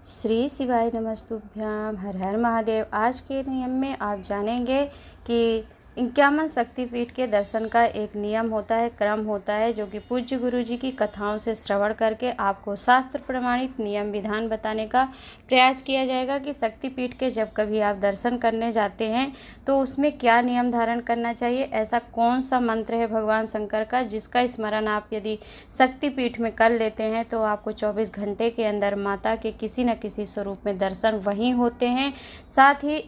श्री शिवाय नमस्तुभ्याम। हर हर महादेव। आज के नियम में आप जानेंगे कि 51 शक्तिपीठ के दर्शन का एक नियम होता है, क्रम होता है, जो कि पूज्य गुरु जी की कथाओं से श्रवण करके आपको शास्त्र प्रमाणित नियम विधान बताने का प्रयास किया जाएगा कि शक्तिपीठ के जब कभी आप दर्शन करने जाते हैं तो उसमें क्या नियम धारण करना चाहिए। ऐसा कौन सा मंत्र है भगवान शंकर का जिसका स्मरण आप यदि शक्तिपीठ में कर लेते हैं तो आपको 24 घंटे के अंदर माता के किसी न किसी स्वरूप में दर्शन वहीं होते हैं। साथ ही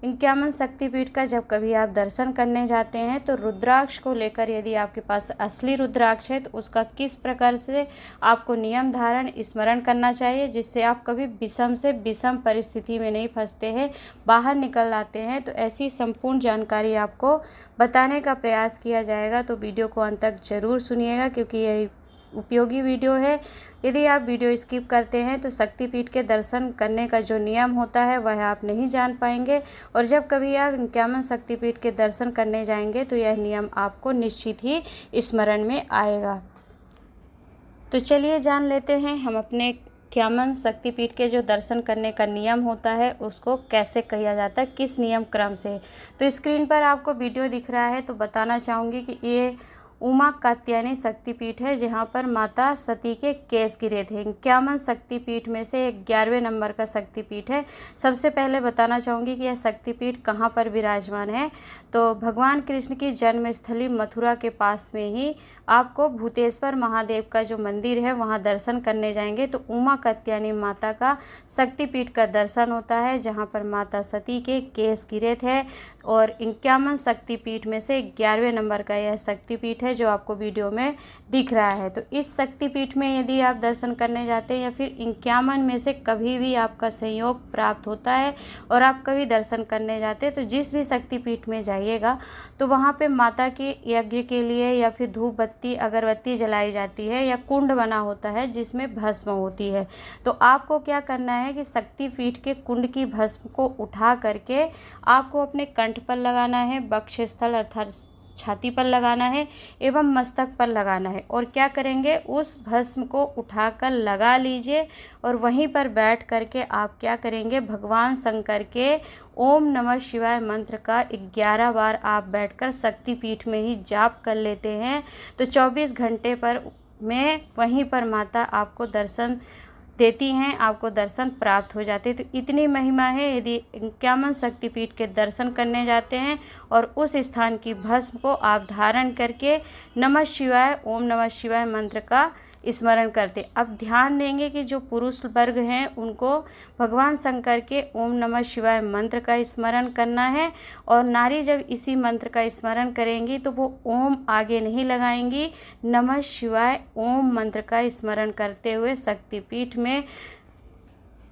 51 शक्तिपीठ का जब कभी आप दर्शन करने जाते हैं तो रुद्राक्ष को लेकर यदि आपके पास असली रुद्राक्ष है तो उसका किस प्रकार से आपको नियम धारण स्मरण करना चाहिए जिससे आप कभी विषम से विषम परिस्थिति में नहीं फंसते हैं, बाहर निकल आते हैं। तो ऐसी संपूर्ण जानकारी आपको बताने का प्रयास किया जाएगा, तो वीडियो को अंत तक जरूर सुनिएगा क्योंकि यही उपयोगी वीडियो है। यदि आप वीडियो स्किप करते हैं तो शक्तिपीठ के दर्शन करने का जो नियम होता है वह आप नहीं जान पाएंगे, और जब कभी आप 51 शक्तिपीठ के दर्शन करने जाएंगे तो यह नियम आपको निश्चित ही स्मरण में आएगा। तो चलिए जान लेते हैं हम अपने 51 शक्तिपीठ के जो दर्शन करने का नियम होता है उसको कैसे किया जाता है, किस नियम क्रम से। तो स्क्रीन पर आपको वीडियो दिख रहा है तो बताना चाहूँगी कि ये उमा कात्यायनी शक्तिपीठ है जहाँ पर माता सती के केस गिरे थे। 51 शक्तिपीठ में से 11वें नंबर का शक्तिपीठ है। सबसे पहले बताना चाहूँगी कि यह शक्तिपीठ कहाँ पर विराजमान है। तो भगवान कृष्ण की जन्मस्थली मथुरा के पास में ही आपको भूतेश्वर महादेव का जो मंदिर है वहाँ दर्शन करने जाएंगे तो उमा कात्यायनी माता का शक्तिपीठ का दर्शन होता है जहाँ पर माता सती के केस गिरे थे। और 51 शक्तिपीठ में से 11वें नंबर का यह शक्तिपीठ है जो आपको वीडियो में दिख रहा है। तो इस शक्तिपीठ में यदि आप दर्शन करने जाते हैं या फिर 51 में से कभी भी आपका संयोग प्राप्त होता है और आप कभी दर्शन करने जाते हैं तो जिस भी शक्तिपीठ में जाइएगा तो वहाँ पे माता के यज्ञ के लिए या फिर धूप बत्ती अगरबत्ती जलाई जाती है या कुंड बना होता है जिसमें भस्म होती है। तो आपको क्या करना है कि शक्तिपीठ के कुंड की भस्म को उठा करके आपको अपने कंठ पर लगाना है, वक्षस्थल अर्थात छाती पर लगाना है एवं मस्तक पर लगाना है। और क्या करेंगे, उस भस्म को उठाकर लगा लीजिए और वहीं पर बैठ करके आप क्या करेंगे, भगवान शंकर के ओम नमः शिवाय मंत्र का 11 बार आप बैठकर शक्तिपीठ में ही जाप कर लेते हैं तो 24 घंटे पर में वहीं पर माता आपको दर्शन देती हैं, आपको दर्शन प्राप्त हो जाते हैं। तो इतनी महिमा है। यदि 51 शक्तिपीठ के दर्शन करने जाते हैं और उस स्थान की भस्म को आप धारण करके नमः शिवाय ओम नमः शिवाय मंत्र का स्मरण करते। अब ध्यान देंगे कि जो पुरुष वर्ग हैं उनको भगवान शंकर के ओम नमः शिवाय मंत्र का स्मरण करना है, और नारी जब इसी मंत्र का स्मरण करेंगी तो वो ओम आगे नहीं लगाएंगी, नमः शिवाय ओम मंत्र का स्मरण करते हुए शक्तिपीठ में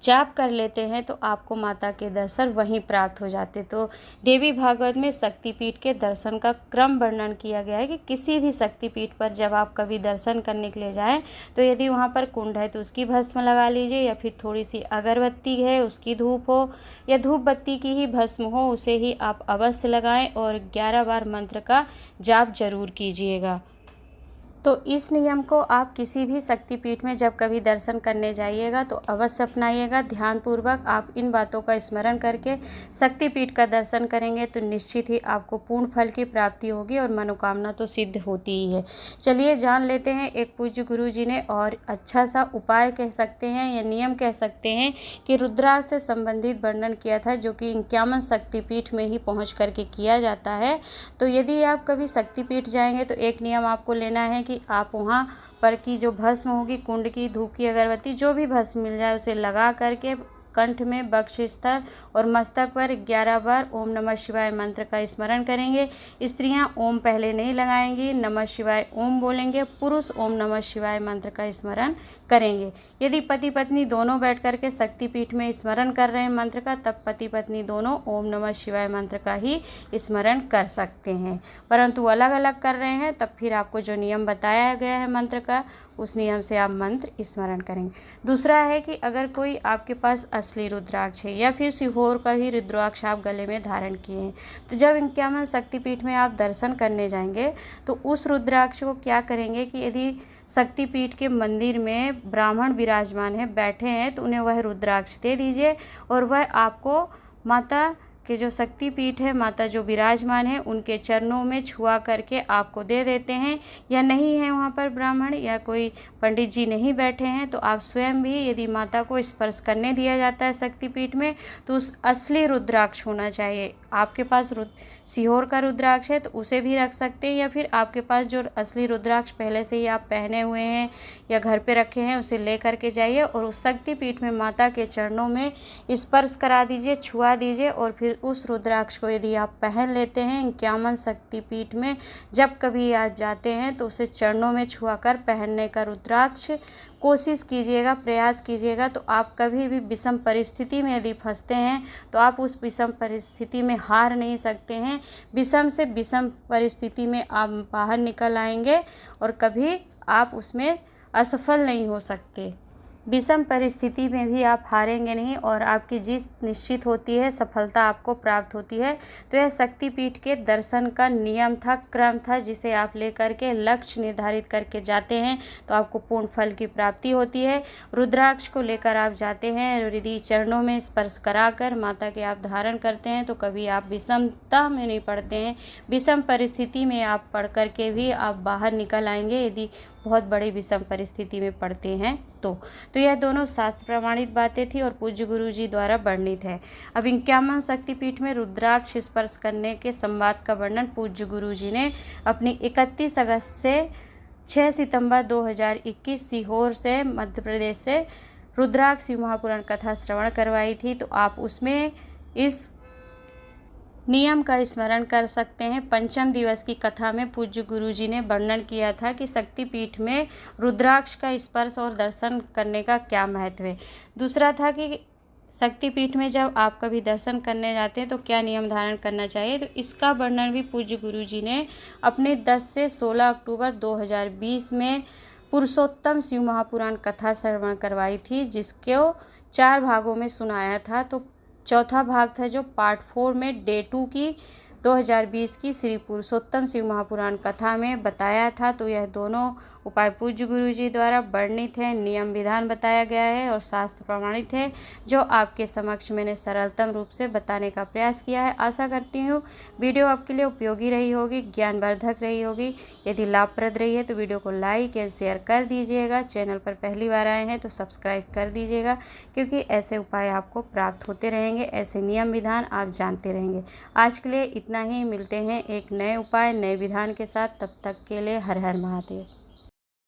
जाप कर लेते हैं तो आपको माता के दर्शन वहीं प्राप्त हो जाते। तो देवी भागवत में शक्तिपीठ के दर्शन का क्रम वर्णन किया गया है कि किसी भी शक्तिपीठ पर जब आप कभी दर्शन करने के लिए जाएं तो यदि वहां पर कुंड है तो उसकी भस्म लगा लीजिए, या फिर थोड़ी सी अगरबत्ती है उसकी धूप हो या धूप बत्ती की ही भस्म हो उसे ही आप अवश्य लगाएं और 11 बार मंत्र का जाप जरूर कीजिएगा। तो इस नियम को आप किसी भी शक्तिपीठ में जब कभी दर्शन करने जाइएगा तो अवश्य अपनाइएगा। ध्यानपूर्वक आप इन बातों का स्मरण करके शक्तिपीठ का दर्शन करेंगे तो निश्चित ही आपको पूर्ण फल की प्राप्ति होगी और मनोकामना तो सिद्ध होती ही है। चलिए जान लेते हैं एक पूज्य गुरु जी ने और अच्छा सा उपाय कह सकते हैं या नियम कह सकते हैं कि रुद्राक्ष से संबंधित वर्णन किया था जो कि 51 शक्तिपीठ में ही पहुँच करके किया जाता है। तो यदि आप कभी शक्तिपीठ जाएंगे तो एक नियम आपको लेना है कि आप वहाँ पर की जो भस्म होगी, कुंड की, धूप की, अगरबत्ती जो भी भस्म मिल जाए उसे लगा करके कंठ में, वक्षस्थल और मस्तक पर 11 बार ओम नमः शिवाय मंत्र का स्मरण करेंगे। स्त्रियां ओम पहले नहीं लगाएंगी, नमः शिवाय ओम बोलेंगे, पुरुष ओम नमः शिवाय मंत्र का स्मरण करेंगे। यदि पति पत्नी दोनों बैठ करके शक्तिपीठ में स्मरण कर रहे हैं मंत्र का तब पति पत्नी दोनों ओम नमः शिवाय मंत्र का ही स्मरण कर सकते हैं, परंतु अलग अलग कर रहे हैं तब फिर आपको जो नियम बताया गया है मंत्र का उस नियम से आप मंत्र स्मरण करेंगे। दूसरा है कि अगर कोई आपके पास असली रुद्राक्ष है या फिर सीहोर का ही रुद्राक्ष आप गले में धारण किए हैं, तो जब इनक्यामन शक्तिपीठ में आप दर्शन करने जाएंगे तो उस रुद्राक्ष को क्या करेंगे कि यदि शक्तिपीठ के मंदिर में ब्राह्मण विराजमान है, बैठे हैं, तो उन्हें वह रुद्राक्ष दे दीजिए और वह आपको माता के जो शक्तिपीठ है, माता जो विराजमान है, उनके चरणों में छुआ करके आपको दे देते हैं। या नहीं है वहाँ पर ब्राह्मण या कोई पंडित जी नहीं बैठे हैं, तो आप स्वयं भी यदि माता को स्पर्श करने दिया जाता है शक्तिपीठ में, तो उस असली रुद्राक्ष होना चाहिए। आपके पास सीहोर का रुद्राक्ष है तो उसे भी रख सकते हैं, या फिर आपके पास जो असली रुद्राक्ष पहले से ही आप पहने हुए हैं या घर पे रखे हैं, उसे ले करके जाइए और उस शक्तिपीठ में माता के चरणों में स्पर्श करा दीजिए, छुआ दीजिए। और फिर उस रुद्राक्ष को यदि आप पहन लेते हैं इनक्यामन शक्तिपीठ में, जब कभी आप जाते हैं तो उसे चरणों में छुआ कर पहनने का रुद्राक्ष कोशिश कीजिएगा, प्रयास कीजिएगा। तो आप कभी भी विषम परिस्थिति में यदि फंसते हैं तो आप उस विषम परिस्थिति में हार नहीं सकते हैं। विषम से विषम परिस्थिति में आप बाहर निकल आएंगे और कभी आप उसमें असफल नहीं हो सकते। विषम परिस्थिति में भी आप हारेंगे नहीं और आपकी जीत निश्चित होती है, सफलता आपको प्राप्त होती है। तो यह शक्तिपीठ के दर्शन का नियम था, क्रम था, जिसे आप लेकर के लक्ष्य निर्धारित करके जाते हैं तो आपको पूर्ण फल की प्राप्ति होती है। रुद्राक्ष को लेकर आप जाते हैं और यदि चरणों में स्पर्श कराकर माता के आप धारण करते हैं तो कभी आप विषमता में नहीं पड़ते हैं। विषम परिस्थिति में आप पड़ कर के भी आप बाहर निकल आएंगे यदि बहुत बड़ी विषम परिस्थिति में पड़ते हैं तो यह दोनों शास्त्र प्रमाणित बातें थी और पूज्य गुरु जी द्वारा वर्णित है। अब इनक्यामन शक्तिपीठ में रुद्राक्ष स्पर्श करने के संवाद का वर्णन पूज्य गुरु जी ने अपनी 31 अगस्त से 6 सितंबर 2021 सीहोर से मध्य प्रदेश से रुद्राक्ष शिव महापुराण कथा श्रवण करवाई थी। तो आप उसमें इस नियम का स्मरण कर सकते हैं। पंचम दिवस की कथा में पूज्य गुरु जी ने वर्णन किया था कि शक्तिपीठ में रुद्राक्ष का स्पर्श और दर्शन करने का क्या महत्व है। दूसरा था कि शक्तिपीठ में जब आप कभी दर्शन करने जाते हैं तो क्या नियम धारण करना चाहिए, तो इसका वर्णन भी पूज्य गुरु जी ने अपने 10 से 16 अक्टूबर 2020 में पुरुषोत्तम शिव महापुराण कथा श्रवण करवाई थी, जिसको 4 भागों में सुनाया था। तो चौथा भाग था जो पार्ट 4 में डे 2 की 2020 की श्री पुरुषोत्तम शिव महापुराण कथा में बताया था। तो यह दोनों उपाय पूज्य गुरु जी द्वारा वर्णित है, नियम विधान बताया गया है और शास्त्र प्रमाणित है, जो आपके समक्ष मैंने सरलतम रूप से बताने का प्रयास किया है। आशा करती हूँ वीडियो आपके लिए उपयोगी रही होगी, ज्ञानवर्धक रही होगी। यदि लाभप्रद रही है तो वीडियो को लाइक एंड शेयर कर दीजिएगा। चैनल पर पहली बार आए हैं तो सब्सक्राइब कर दीजिएगा, क्योंकि ऐसे उपाय आपको प्राप्त होते रहेंगे, ऐसे नियम विधान आप जानते रहेंगे। आज के लिए इतना ही, मिलते हैं एक नए उपाय नए विधान के साथ। तब तक के लिए हर हर महादेव।